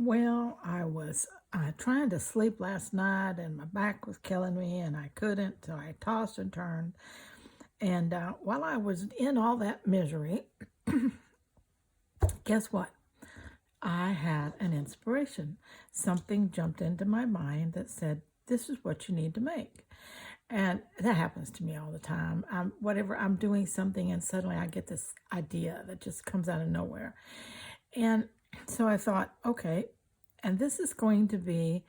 Well, I was trying to sleep last night and my back was killing me and I couldn't, so I tossed and turned. And while I was in all that misery, guess what? I had an inspiration. Something jumped into my mind that said, this is what you need to make. And that happens to me all the time. Whatever, I'm doing something and suddenly I get this idea that just comes out of nowhere. And so I thought, okay, and this is going to be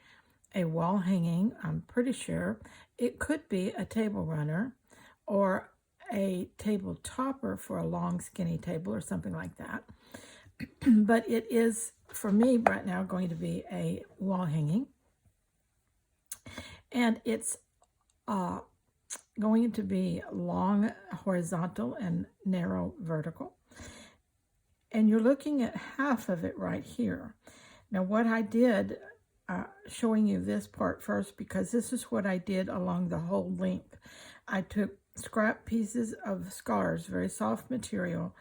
a wall hanging, I'm pretty sure. It could be a table runner or a table topper for a long skinny table or something like that. But it is, for me right now, going to be a wall hanging. And it's going to be long horizontal and narrow vertical. And you're looking at half of it right here. Now what I did, showing you this part first, because this is what I did along the whole length. I took scrap pieces of scars, very soft material,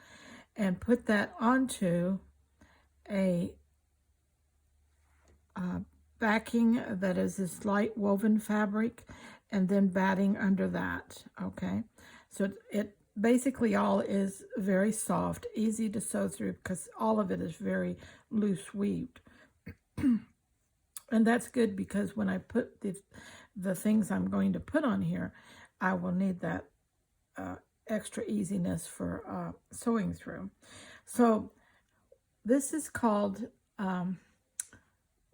and put that onto a backing that is this light woven fabric, and then batting under that, okay? So it basically all is very soft, easy to sew through because all of it is very loose weaved. And that's good because when I put the things I'm going to put on here, I will need that extra easiness for sewing through. So this is called,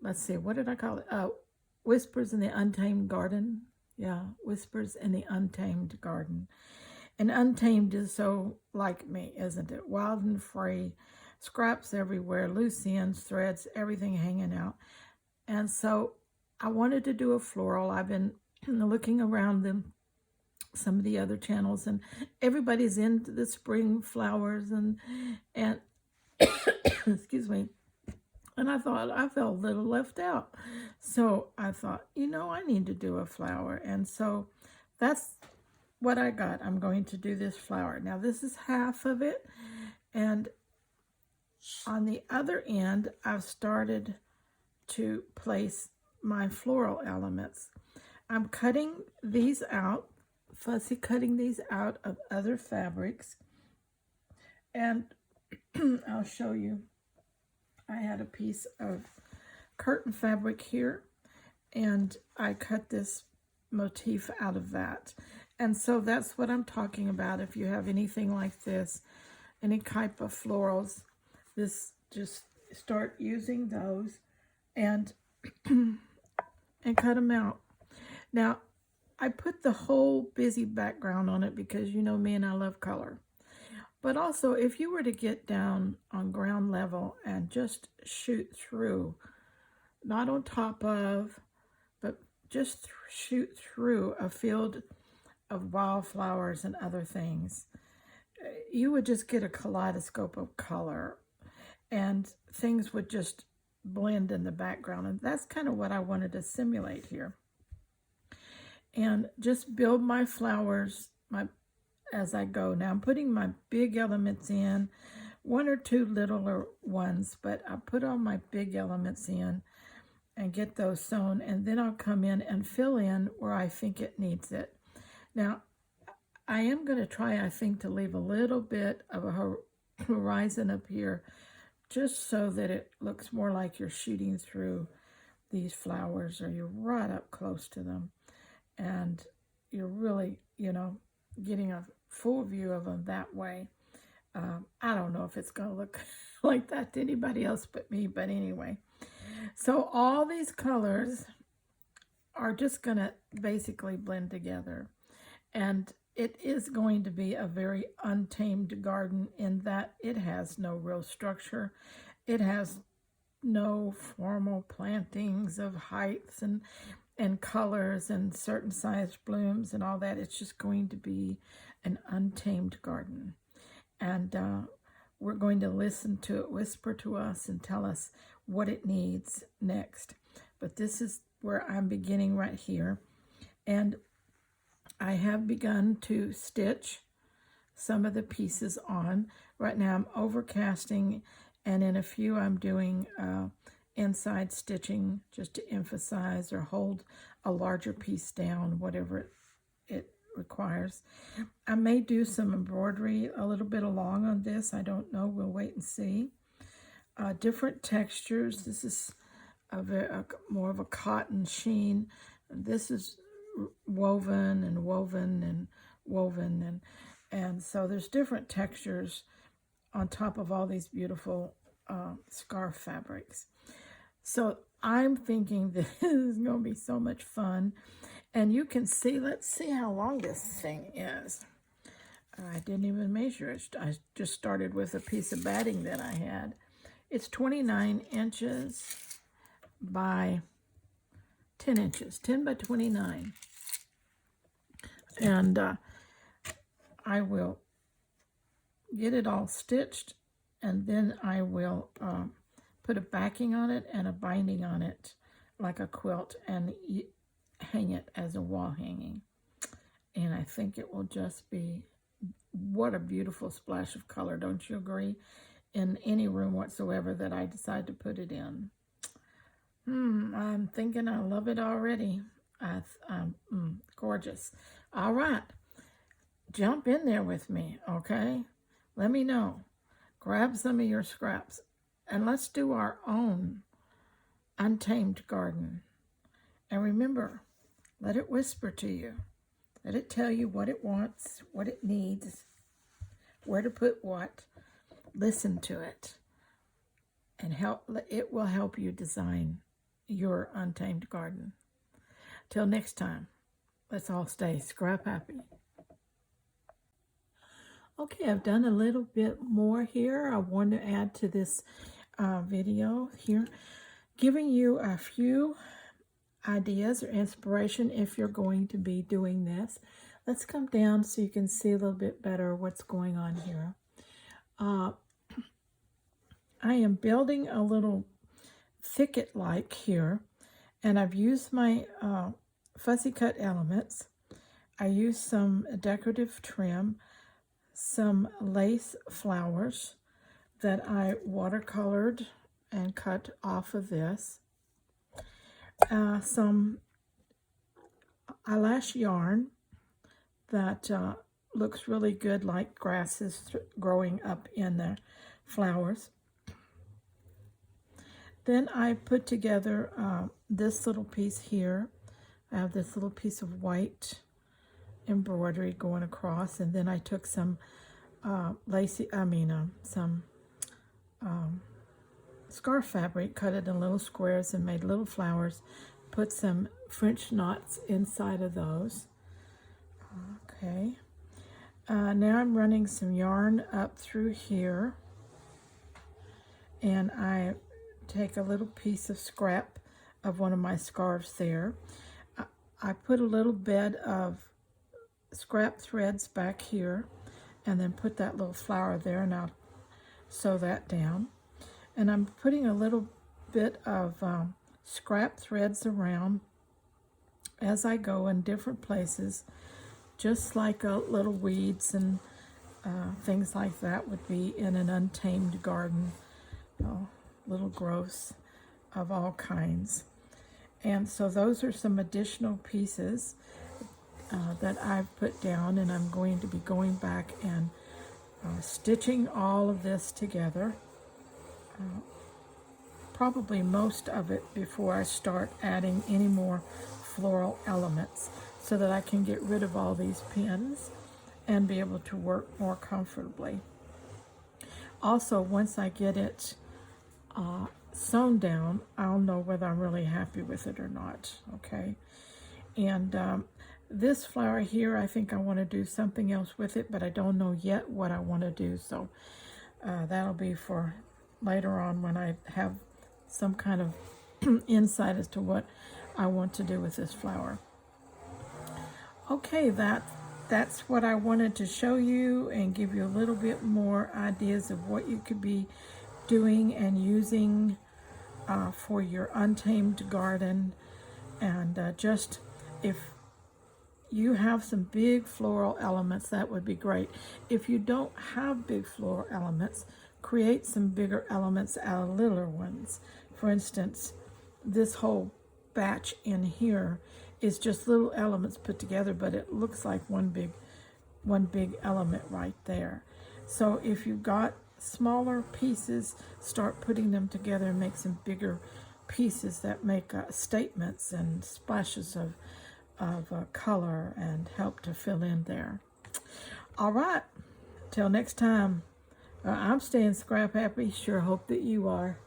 let's see, what did I call it? Whispers in the Untamed Garden. Yeah, Whispers in the Untamed Garden. And Untamed is so like me, isn't it? Wild and free, scraps everywhere, loose ends, threads, everything hanging out. And so I wanted to do a floral. I've been looking around some of the other channels, and everybody's into the spring flowers and excuse me. And I thought I felt a little left out. So I thought, I need to do a flower. And so that's what I got. I'm going to do this flower. Now this is half of it. And on the other end, I've started to place my floral elements. I'm cutting these out, fussy cutting these out of other fabrics. And I'll show you. I had a piece of curtain fabric here, and I cut this motif out of that. And so that's what I'm talking about. If you have anything like this, any type of florals, just start using those and and cut them out. Now, I put the whole busy background on it because you know me and I love color. But also, if you were to get down on ground level and just shoot through, not on top of, but just shoot through a field of wildflowers and other things, you would just get a kaleidoscope of color and things would just blend in the background. And that's kind of what I wanted to simulate here. And just build my flowers as I go. Now I'm putting my big elements in, one or two littler ones, but I put all my big elements in and get those sewn, and then I'll come in and fill in where I think it needs it. Now, I am going to try, I think, to leave a little bit of a horizon up here just so that it looks more like you're shooting through these flowers or you're right up close to them. And you're really, getting a full view of them that way. I don't know if it's going to look like that to anybody else but me, but anyway. So all these colors are just going to basically blend together. And it is going to be a very untamed garden in that it has no real structure. It has no formal plantings of heights and colors and certain size blooms and all that. It's just going to be an untamed garden. And we're going to listen to it whisper to us and tell us what it needs next. But this is where I'm beginning right here. And I have begun to stitch some of the pieces on. Right now I'm overcasting, and in a few I'm doing inside stitching just to emphasize or hold a larger piece down, whatever it requires. I may do some embroidery a little bit along on this. I don't know. We'll wait and see. Different textures. This is more of a cotton sheen. This is woven and woven and woven, and so there's different textures on top of all these beautiful scarf fabrics. So I'm thinking this is going to be so much fun. And you can see, let's see how long this thing is. I didn't even measure it. I just started with a piece of batting that I had. It's 29 inches by 10 inches, 10 by 29. And I will get it all stitched, and then I will put a backing on it and a binding on it like a quilt, and hang it as a wall hanging. And I think it will just be, what a beautiful splash of color, don't you agree? In any room whatsoever that I decide to put it in. I'm thinking I love it already. Gorgeous. All right, jump in there with me, okay? Let me know. Grab some of your scraps, and let's do our own Untamed garden. And remember, let it whisper to you. Let it tell you what it wants, what it needs, where to put what. Listen to it, and it will help you design your Untamed garden. Till next time, let's all stay scrap happy. Okay, I've done a little bit more here. I want to add to this video here, giving you a few ideas or inspiration if you're going to be doing this. Let's come down so you can see a little bit better what's going on here. I am building a little thicket-like here, and I've used my fussy cut elements. I used some decorative trim, some lace flowers that I watercolored and cut off of this, some eyelash yarn that looks really good, like grasses growing up in the flowers. Then I put together this little piece here. I have this little piece of white embroidery going across, and then I took some scarf fabric, cut it in little squares and made little flowers, put some French knots inside of those. Okay, now I'm running some yarn up through here, and I take a little piece of scrap of one of my scarves there. I put a little bed of scrap threads back here, and then put that little flower there, and I'll sew that down. And I'm putting a little bit of scrap threads around as I go in different places, just like little weeds and things like that would be in an untamed garden. Little growths of all kinds. And so those are some additional pieces that I've put down, and I'm going to be going back and stitching all of this together, probably most of it before I start adding any more floral elements, so that I can get rid of all these pins and be able to work more comfortably. Also, once I get it sewn down, I'll know whether I'm really happy with it or not, okay? And this flower here, I think I want to do something else with it, but I don't know yet what I want to do, so that'll be for later on when I have some kind of insight as to what I want to do with this flower. Okay, that's what I wanted to show you and give you a little bit more ideas of what you could be doing and using for your Untamed garden. And just if you have some big floral elements, that would be great. If you don't have big floral elements, create some bigger elements out of littler ones. For instance, this whole batch in here is just little elements put together, but it looks like one big element right there. So if you've got smaller pieces, start putting them together and make some bigger pieces that make statements and splashes of color and help to fill in there. All right, till next time. I'm staying scrap happy. Sure hope that you are.